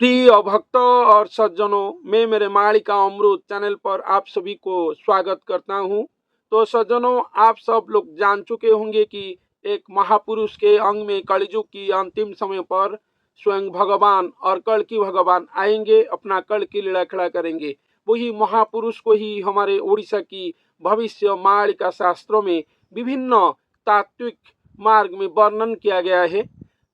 प्रिय भक्तों और सज्जनों, मैं मेरे मालिका अमृत चैनल पर आप सभी को स्वागत करता हूं। तो सज्जनों, आप सब लोग जान चुके होंगे कि एक महापुरुष के अंग में कलयुग की अंतिम समय पर स्वयं भगवान और कल्कि भगवान आएंगे, अपना कल की लीला खड़ा करेंगे। वही महापुरुष को ही हमारे उड़ीसा की भविष्य मालिका शास्त्रों में विभिन्न तात्विक मार्ग में वर्णन किया गया है।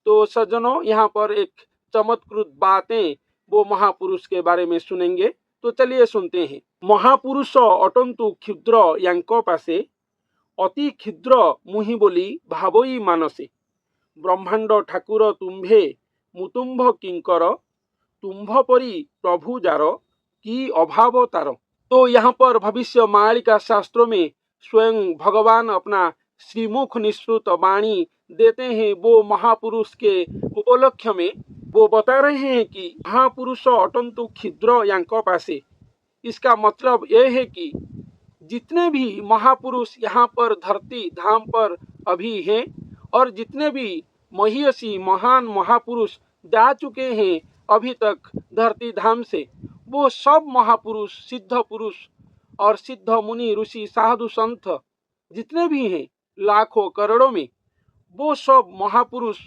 तो सज्जनों, यहाँ पर एक चमत्कृत बातें वो महापुरुष के बारे में सुनेंगे। तो चलिए सुनते हैं। महापुरुष अटंतु क्षुद्र यांको पासे, अति क्षुद्र मुहि बोली भावई मानसे। ब्रह्मांड ठाकुर तुम्भे मुतुंभ किंकर, तुम्भ परी प्रभु जार की अभाव तार। तो यहाँ पर भविष्य मालिका शास्त्रों में स्वयं भगवान अपना श्रीमुख निश्रुत वाणी देते हैं। वो महापुरुष के उपलक्ष्य में वो बता रहे हैं कि महापुरुष अटंतु क्षुद्र यांक पासे। इसका मतलब यह है कि जितने भी महापुरुष यहाँ पर धरती धाम पर अभी हैं और जितने भी महिषी महान महापुरुष जा चुके हैं अभी तक धरती धाम से, वो सब महापुरुष, सिद्ध पुरुष और सिद्ध मुनि ऋषि साधु संत जितने भी हैं लाखों करोड़ों में, वो सब महापुरुष,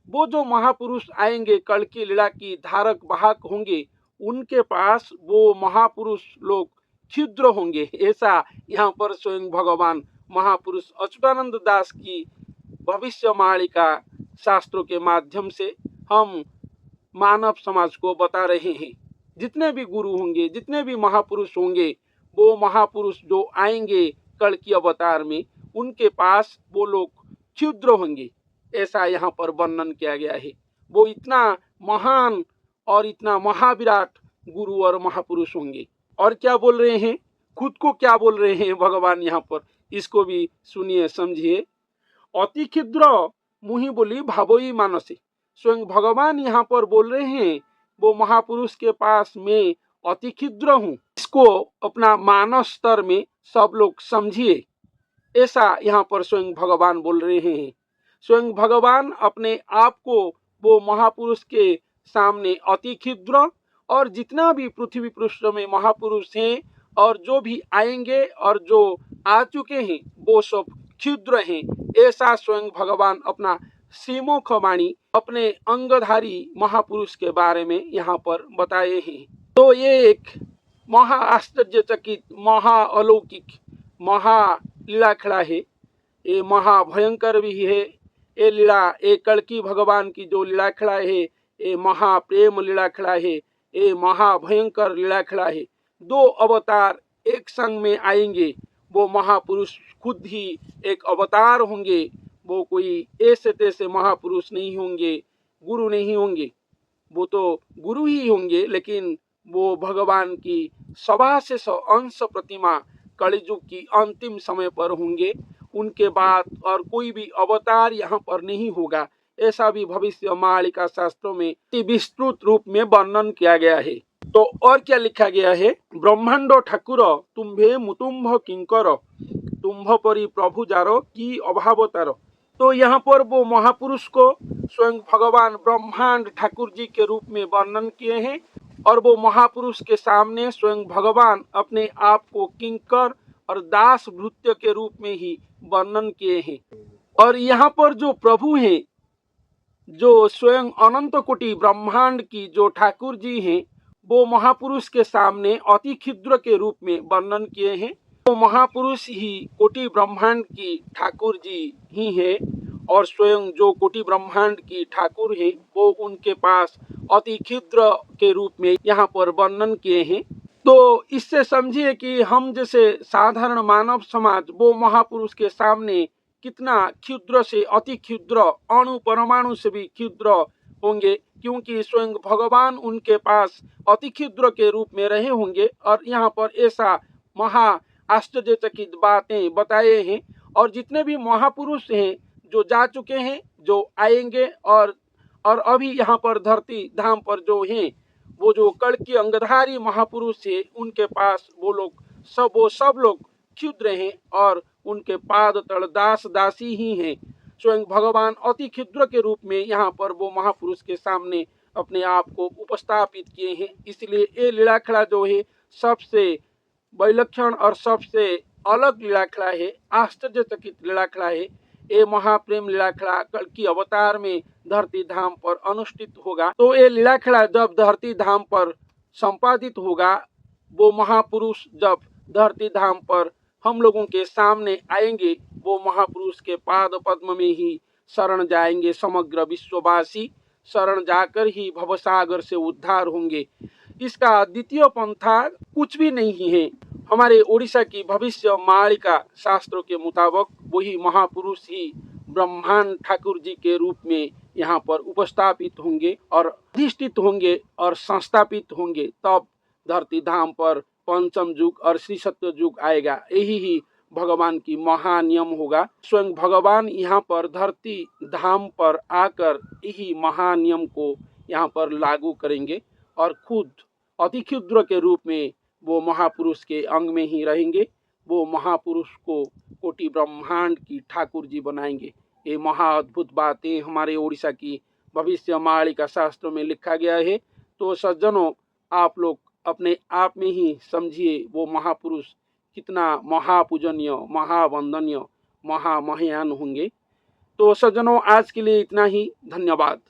वो जो महापुरुष आएंगे कल की लीला की धारक वाहक होंगे, उनके पास वो महापुरुष लोग क्षुद्र होंगे। ऐसा यहाँ पर स्वयं भगवान महापुरुष अच्युतानंद दास की भविष्य मालिका शास्त्रों के माध्यम से हम मानव समाज को बता रहे हैं। जितने भी गुरु होंगे, जितने भी महापुरुष होंगे, वो महापुरुष जो आएंगे कल की अवतार में, उनके पास वो लोग क्षुद्र होंगे। ऐसा यहाँ पर वर्णन किया गया है। वो इतना महान और इतना महाविराट गुरु और महापुरुष होंगे। और क्या बोल रहे हैं, खुद को क्या बोल रहे हैं भगवान यहाँ पर, इसको भी सुनिए, समझिए। अति क्षुद्र मुहि बोली भावई मानसे। स्वयं भगवान यहाँ पर बोल रहे हैं वो महापुरुष के पास मैं अति क्षुद्र हूँ। इसको अपना मानस स्तर में सब लोग समझिए। ऐसा यहाँ पर स्वयं भगवान बोल रहे हैं। स्वयं भगवान अपने आप को वो महापुरुष के सामने अति क्षुद्र, और जितना भी पृथ्वी पृष्ठ में महापुरुष हैं और जो भी आएंगे और जो आ चुके हैं, वो सब क्षुद्र हैं। ऐसा स्वयं भगवान अपना श्रीमुख वाणी अपने अंगधारी महापुरुष के बारे में यहाँ पर बताए हैं। तो ये एक महा आश्चर्यचकित, महा अलौकिक, महा लीला खड़ा है। ये महाभयंकर भी है। ये लीला, ये कल्कि भगवान की जो लीला खड़ा है, ये महाप्रेम लीला खड़ा है, ये महाभयंकर लीला खड़ा है। दो अवतार एक संग में आएंगे। वो महापुरुष खुद ही एक अवतार होंगे। वो कोई ऐसे तैसे महापुरुष नहीं होंगे, गुरु नहीं होंगे। वो तो गुरु ही होंगे, लेकिन वो भगवान की सवा से सौ अंश प्रतिमा कलियुग की अंतिम समय पर होंगे। उनके बाद और कोई भी अवतार यहाँ पर नहीं होगा। ऐसा भी भविष्य मालिका शास्त्रों में विस्तृत रूप में वर्णन किया गया है। तो और क्या लिखा गया है, ब्रह्मांड ठाकुर तुम्भे मुतुंभ किंकर, तुम्भ परी प्रभु जारो की अभाव तारो। तो यहाँ पर वो महापुरुष को स्वयं भगवान ब्रह्मांड ठाकुर जी के रूप में वर्णन किए हैं, और वो महापुरुष के सामने स्वयं भगवान अपने आप को किंकर और दास भृत्य के रूप में ही वर्णन किए हैं। और यहाँ पर जो प्रभु हैं, जो स्वयं अनंत कोटि ब्रह्मांड की जो ठाकुर जी हैं, वो महापुरुष के सामने अति क्षुद्र के रूप में वर्णन किए हैं। तो महापुरुष ही कोटि ब्रह्मांड की ठाकुर जी ही है, और स्वयं जो कोटि ब्रह्मांड की ठाकुर है वो उनके पास अति क्षुद्र के रूप में यहाँ पर वर्णन किए हैं। तो इससे समझिए कि हम जैसे साधारण मानव समाज वो महापुरुष के सामने कितना क्षुद्र से अति क्षुद्र, अणु परमाणु से भी क्षुद्र होंगे, क्योंकि स्वयं भगवान उनके पास अति क्षुद्र के रूप में रहे होंगे। और यहाँ पर ऐसा महा आश्चर्यचकित बातें बताए हैं। और जितने भी महापुरुष हैं जो जा चुके हैं, जो आएंगे और अभी यहाँ पर धरती धाम पर जो हैं, वो जो कल्कि अंगधारी महापुरुष है, उनके पास वो सब लोग क्षुद्र हैं और उनके पाद तल दास दासी ही हैं। स्वयं भगवान अति क्षुद्र के रूप में यहाँ पर वो महापुरुष के सामने अपने आप को उपस्थापित किए हैं। इसलिए ये लीलाखड़ा जो है सबसे विलक्षण और सबसे अलग लीलाखड़ा है, आश्चर्यचकित लीलाखड़ा है। ये महाप्रेम लीलाखड़ा कल की अवतार में धरती धाम पर अनुष्ठित होगा। तो ये लीलाखड़ा जब धरती धाम पर संपादित होगा, वो महापुरुष जब धरती धाम पर हम लोगों के सामने आएंगे, वो महापुरुष के पाद पद्म में ही शरण जाएंगे। समग्र विश्ववासी शरण जाकर ही भवसागर से उद्धार होंगे। इसका द्वितीय पंथा कुछ भी नहीं है। हमारे उड़ीसा की भविष्य मालिका शास्त्रों के मुताबिक वही महापुरुष ही ब्रह्मांड ठाकुर जी के रूप में यहाँ पर उपस्थापित होंगे और अधिष्ठित होंगे और संस्थापित होंगे। तब धरती धाम पर पंचम युग और श्री सत्य युग आएगा। यही ही भगवान की महानियम होगा। स्वयं भगवान यहाँ पर धरती धाम पर आकर यही महानियम को यहाँ पर लागू करेंगे और खुद अति क्षुद्र के रूप में वो महापुरुष के अंग में ही रहेंगे। वो महापुरुष को कोटि ब्रह्मांड की ठाकुर जी बनाएंगे। ये महा अद्भुत बातें हमारे उड़ीसा की भविष्य मालिका शास्त्रों में लिखा गया है। तो सज्जनों, आप लोग अपने आप में ही समझिए वो महापुरुष कितना महापूजनीय, महावंदनीय, महामहियान होंगे। तो सज्जनों, आज के लिए इतना ही। धन्यवाद।